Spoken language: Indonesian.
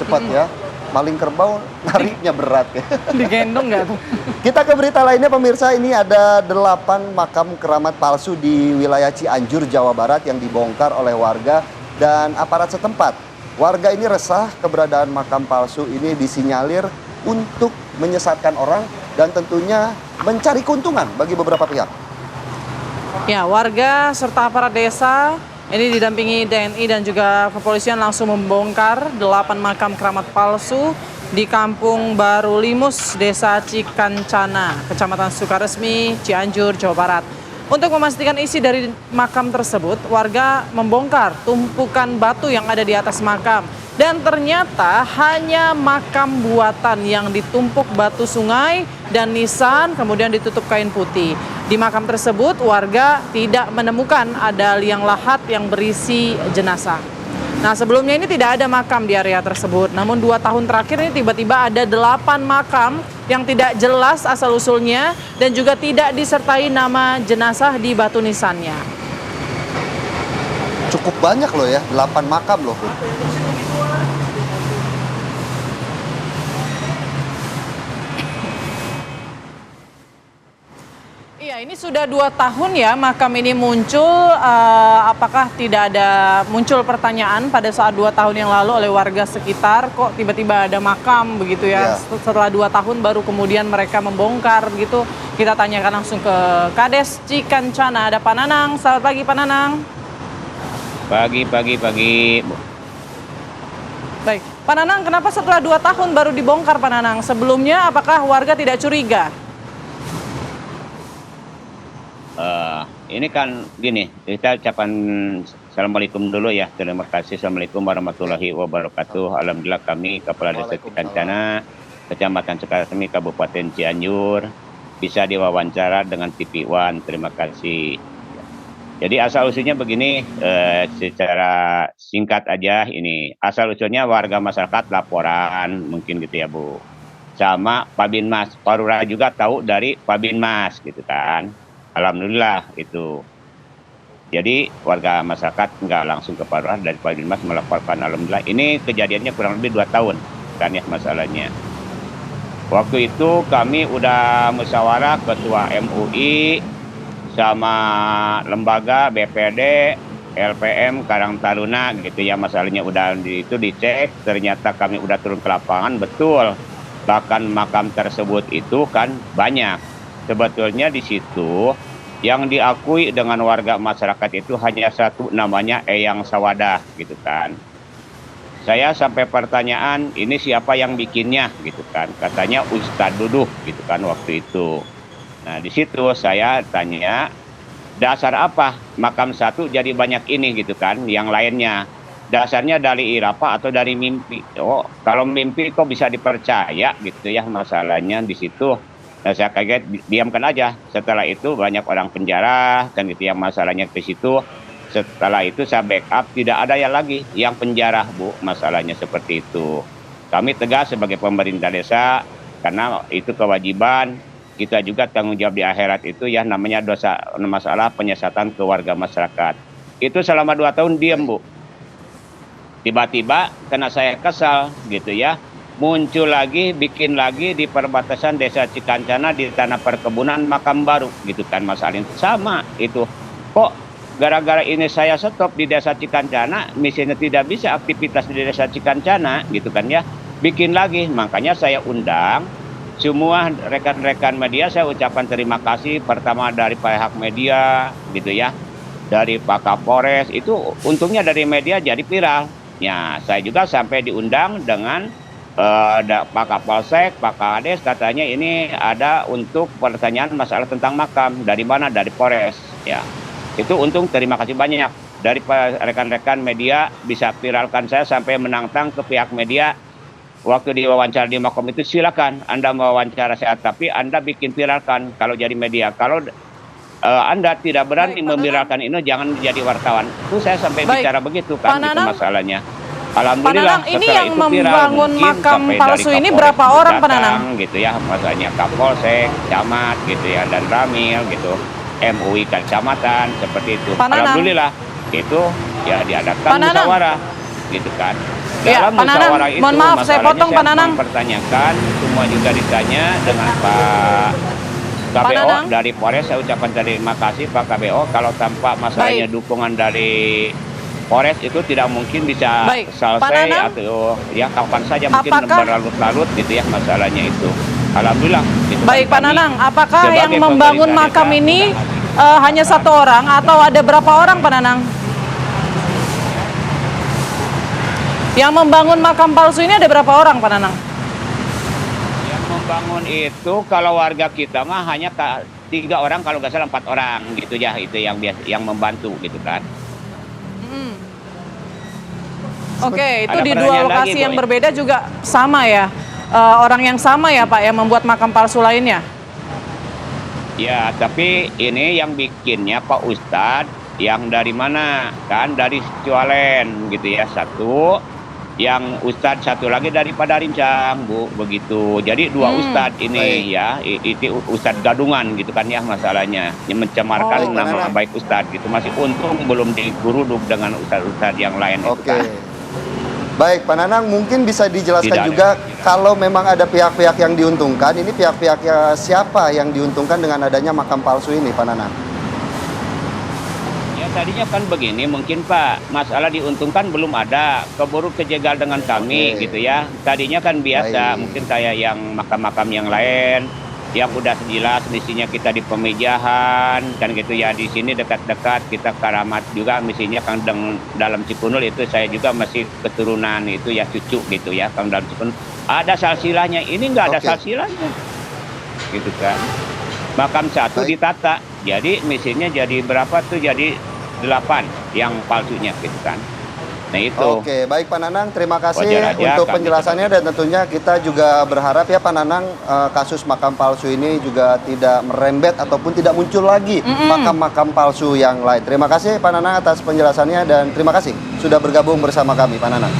cepat ya. Maling kerbau nariknya berat ya. Digendong nggak tuh? Kita ke berita lainnya pemirsa, ini ada 8 makam keramat palsu di wilayah Cianjur, Jawa Barat yang dibongkar oleh warga dan aparat setempat. Warga ini resah keberadaan makam palsu ini disinyalir untuk menyesatkan orang dan tentunya mencari keuntungan bagi beberapa pihak. Ya, warga serta aparat desa ini didampingi TNI dan juga kepolisian langsung membongkar 8 makam keramat palsu di Kampung Baru Limus, Desa Cikancana, Kecamatan Sukaresmi, Cianjur, Jawa Barat. Untuk memastikan isi dari makam tersebut, warga membongkar tumpukan batu yang ada di atas makam. Dan ternyata hanya makam buatan yang ditumpuk batu sungai dan nisan, kemudian ditutup kain putih. Di makam tersebut, warga tidak menemukan ada liang lahat yang berisi jenazah. Nah, sebelumnya ini tidak ada makam di area tersebut. Namun 2 tahun terakhir ini tiba-tiba ada 8 makam yang tidak jelas asal-usulnya dan juga tidak disertai nama jenazah di batu nisannya. Cukup banyak loh ya, 8 makam loh. Iya, ini sudah 2 tahun ya makam ini muncul. Apakah tidak ada muncul pertanyaan pada saat 2 tahun yang lalu oleh warga sekitar, kok tiba-tiba ada makam begitu ya? Setelah 2 tahun baru kemudian mereka membongkar gitu. Kita tanyakan langsung ke Kades Cikancana. Ada Pak Nanang. Selamat pagi Pak Nanang. Pagi. Baik, Pak Nanang, kenapa setelah 2 tahun baru dibongkar Pak Nanang? Sebelumnya apakah warga tidak curiga? Ini kan gini, kita ucapan Assalamualaikum dulu ya. Terima kasih. Assalamualaikum warahmatullahi wabarakatuh. Alhamdulillah kami Kepala Desa Cikancana, Kecamatan Sukaresmi, Kabupaten Cianjur, bisa diwawancara dengan TV One. Terima kasih. Jadi asal-usulnya begini, secara singkat aja ini. Asal-usulnya warga masyarakat laporan, mungkin gitu ya Bu. Sama Pak Binmas, Pak Lurah juga tahu dari Pak Binmas gitu kan. Alhamdulillah itu. Jadi warga masyarakat nggak langsung ke Pak Lurah, dari Pak Binmas melaporkan. Alhamdulillah ini kejadiannya kurang lebih 2 tahun kan ya masalahnya. Waktu itu kami udah musyawarah ketua MUI sama lembaga BPD, LPM Karang Taruna gitu ya, masalahnya udah itu dicek, ternyata kami udah turun ke lapangan, betul. Bahkan makam tersebut itu kan banyak. Sebetulnya di situ yang diakui dengan warga masyarakat itu hanya satu, namanya Eyang Sawadah gitu kan. Saya sampai pertanyaan, ini siapa yang bikinnya gitu kan. Katanya Ustadz Duduh gitu kan waktu itu. Nah di situ saya tanya, dasar apa makam satu jadi banyak ini gitu kan, yang lainnya. Dasarnya dari irapa atau dari mimpi? Oh, kalau mimpi kok bisa dipercaya gitu ya masalahnya di situ. Nah, saya kaget, diamkan aja. Setelah itu banyak orang penjara kan gitu ya masalahnya ke situ. Setelah itu saya backup, tidak ada yang lagi yang penjara Bu, masalahnya seperti itu. Kami tegas sebagai pemerintah desa karena itu kewajiban kita juga, tanggung jawab di akhirat itu ya, namanya dosa, masalah penyesatan ke warga masyarakat. Itu selama 2 tahun diam Bu. Tiba-tiba karena saya kesal gitu ya, muncul lagi, bikin lagi di perbatasan Desa Cikancana di tanah perkebunan makam baru gitu kan masalahnya. Sama itu. Kok gara-gara ini saya stop di Desa Cikancana, misalnya tidak bisa aktivitas di Desa Cikancana gitu kan ya. Bikin lagi, makanya saya undang semua rekan-rekan media, saya ucapan terima kasih pertama dari pihak media gitu ya. Dari Pak Kapolres, itu untungnya dari media jadi viral. Ya, saya juga sampai diundang dengan Pak Kapolsek, Pak Kades, katanya ini ada untuk pertanyaan masalah tentang makam. Dari mana? Dari Polres. Ya, itu untung, terima kasih banyak. Dari rekan-rekan media bisa viralkan saya sampai menantang ke pihak media. Waktu diwawancara di makam itu, silakan Anda mewawancara saya, tapi Anda bikin viralkan kalau jadi media. Kalau Anda tidak berani memviralkan ini, jangan jadi wartawan. Itu saya sampai bicara begitu kan, itu masalahnya. Alhamdulillah, ini setelah yang itu membangun makam palsu ini berapa orang Pak Nanang? Gitu ya, maksudnya Kapolsek, Camat gitu ya, dan Ramil gitu, MUI Kecamatan seperti itu. Alhamdulillah itu ya diadakan musyawarah gitu kan. Ya, dalam Pak Nanang, musyawarah itu mohon maaf, saya masalahnya potong, Pak Nanang. mempertanyakan, semua juga ditanya dengan Pak KBO Nanang. dari Polres. Saya ucapkan terima kasih Pak KBO. Kalau tanpa masalahnya dukungan dari Polres itu tidak mungkin bisa Baik. Pak selesai Nanang, atau ya kapan saja mungkin apakah- berlarut-larut gitu ya masalahnya itu. Alhamdulillah. Gitu Baik kan Pak kami Nanang, apakah sebagai yang membangun pemerintah makam desa ini mendapat- hanya satu orang atau ada berapa orang Pak Nanang? Yang membangun makam palsu ini ada berapa orang Pak Nanang? Yang membangun itu kalau warga kita mah hanya 3 orang, kalau nggak salah 4 orang gitu ya, itu yang biasa yang membantu gitu kan. Oke, itu Ada di 2 pertanyaan lokasi lagi, yang Boy? berbeda juga sama ya? Orang yang sama ya Pak yang membuat makam palsu lainnya? Ya, tapi ini yang bikinnya Pak Ustadz yang dari mana? Kan dari Cualen gitu ya, satu. Yang Ustadz satu lagi dari Padarincang, Bu, begitu. Jadi 2 Ustadz ini ya, itu Ustadz gadungan gitu kan ya masalahnya. Yang mencemarkan Baik, nama Pak baik Ustadz gitu. Masih untung belum diguruduk dengan Ustadz-Ustadz yang lain itu Oke. kan. Baik, Pak Nanang, mungkin bisa dijelaskan Tidak ada. juga kalau memang ada pihak-pihak yang diuntungkan, ini pihak-pihaknya siapa yang diuntungkan dengan adanya makam palsu ini, Pak Nanang? Ya tadinya kan begini, mungkin Pak, masalah diuntungkan belum ada, keburu kejegal dengan kami Oke. gitu ya. Tadinya kan biasa, Baik. mungkin kayak yang makam-makam yang lain, yang udah jelas misinya kita di Pemijahan, kan gitu ya, di sini dekat-dekat kita Karamat juga misinya kan dalam Cipunul itu saya juga masih keturunan itu ya cucu gitu ya, Kang dalam Cipunul. Ada salsilahnya, ini nggak ada Oke. salsilahnya, gitu kan. Makam satu Baik. ditata, jadi misinya jadi berapa tuh, jadi 8 yang palsunya gitu kan. Nah itu. Oke, baik Pak Nanang, terima kasih Wajar aja untuk kami penjelasannya dan tentunya kita juga berharap ya Pak Nanang kasus makam palsu ini juga tidak merembet ataupun tidak muncul lagi makam-makam palsu yang lain. Terima kasih Pak Nanang atas penjelasannya dan terima kasih sudah bergabung bersama kami Pak Nanang.